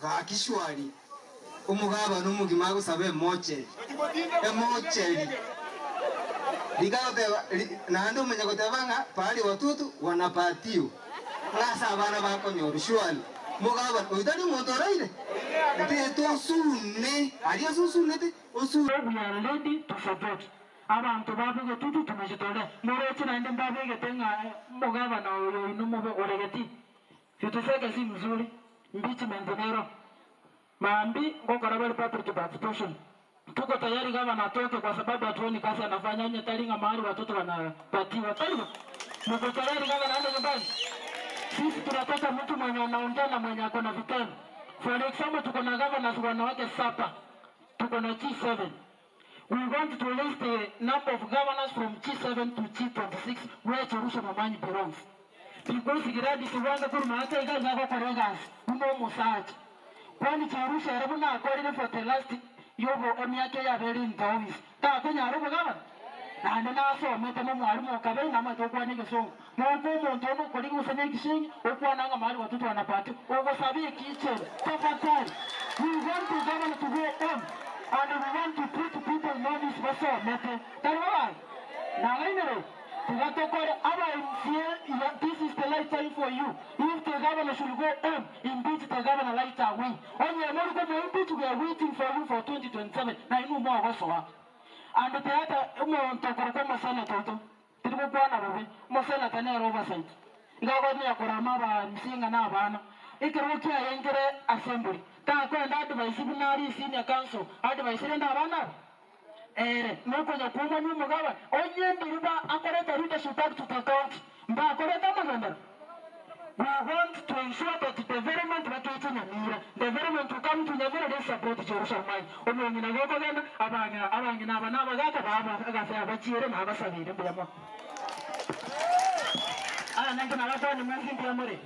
kakishwari umugaba n'umugima gusabe moche nando mwenye kutevanga pali watoto wanapatio ngasa abana bako nyorushwali mugaba uitani motoraire nteto sune aliyo susune te usu we are ready to support abantu bavuga tutu tumejitolea morochi na ndi mbabege tenga mugaba na numube oregeti tutufeke si mzuri mbichi mendenero maambi ngokora bali public participation. Tuko tayari gavana atoke kwa sababu hatuoni kazi anafanya nje talinga mahali watoto wanapatiwa. Tayari. Mko tayari gavana aende nyumbani? Sisi tunataka mtu mwenye anaongea na mwenye ako na vitendo. For example tuko na governors wanawake 7. Tuko na G7. We want to list the number of governors from G7 to G26 where Cherusha Momanyi belongs. Because giradi tuwanga kuri mahata igaza kwa regas. Uno musaji. Kwani Cherusha yarabuna akorire for the last yobo emyake ya very in towns ta ko nyaru bagaba na na so mete mo mwalimu kabe na mato kwa nige so mo ko mo ntono ko lingo sanye kishingi okwa nanga mali watoto wanapata ogo sabi kitchen tafakari. We want to govern to go on and we want to put people know this so mete tarwa na lainero tugatokore aba here. This is the right time for you. If the governor should go on, impeach the governor right away. On your American impeach, we are waiting for you for 2027. Now you know more of us. And the other Tokoro Senator, Tibuana, Mosela Tanner oversight. Governor Koramaba, Msinga Navana, Ikarukia Yankere Assembly. Tako and advice, Senior Council, advice in Navana. Moko ya kuma ni mugaba onye ndiruba akoreta leadership back to the county mba akoreta maganda. We want to ensure that the development watu na mira development to come to never let support Jerusalem omo ngina gogo gana abanga na bana bagata baba agafe abachire na abasabire mbiyamo nanga na watu ni mwangi mbiyamore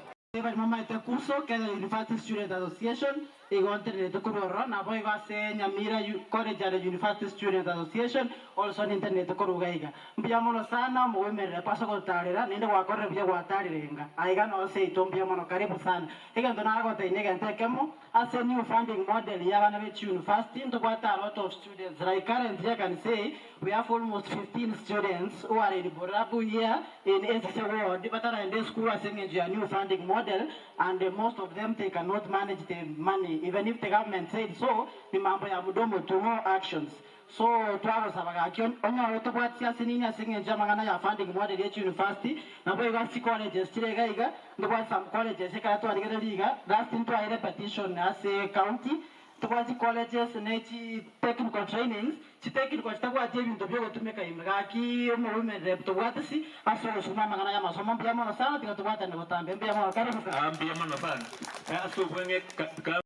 mama ite kurso que la University Student Association y gontere de kuroro na boy va se nyamira college ya University Student Association also internet kurugaiga mbiamono sana muwemere paso kotarira ninde wakore bya watarirenga aiga no se itombiamono karibu sana ega ndo nago te nega ntekemo as a new funding model ya bana be university ndo kwata a lot of students like currently I can say we have almost 15 students who are in Borabu here in SSA ward but are in the school as a new funding model. And most of them they cannot manage the money even if the government said so ni mambo ya mudomo to no actions. So twaro sabaga kion onya woto kwatsia sinini asinge jamangana ya funding model ya university na boy gasi colleges tirega iga ndo kwa some colleges ka to aligera liga last into a repetition as a county to kwa colleges nechi technical trainings technical kwa bintu byo gutumika imga ki mu women rep to watsi aso suma mangana ya masomo bya mono sana tikatubata ndo tambe bya mono karibu ambia mono bana aso kwenge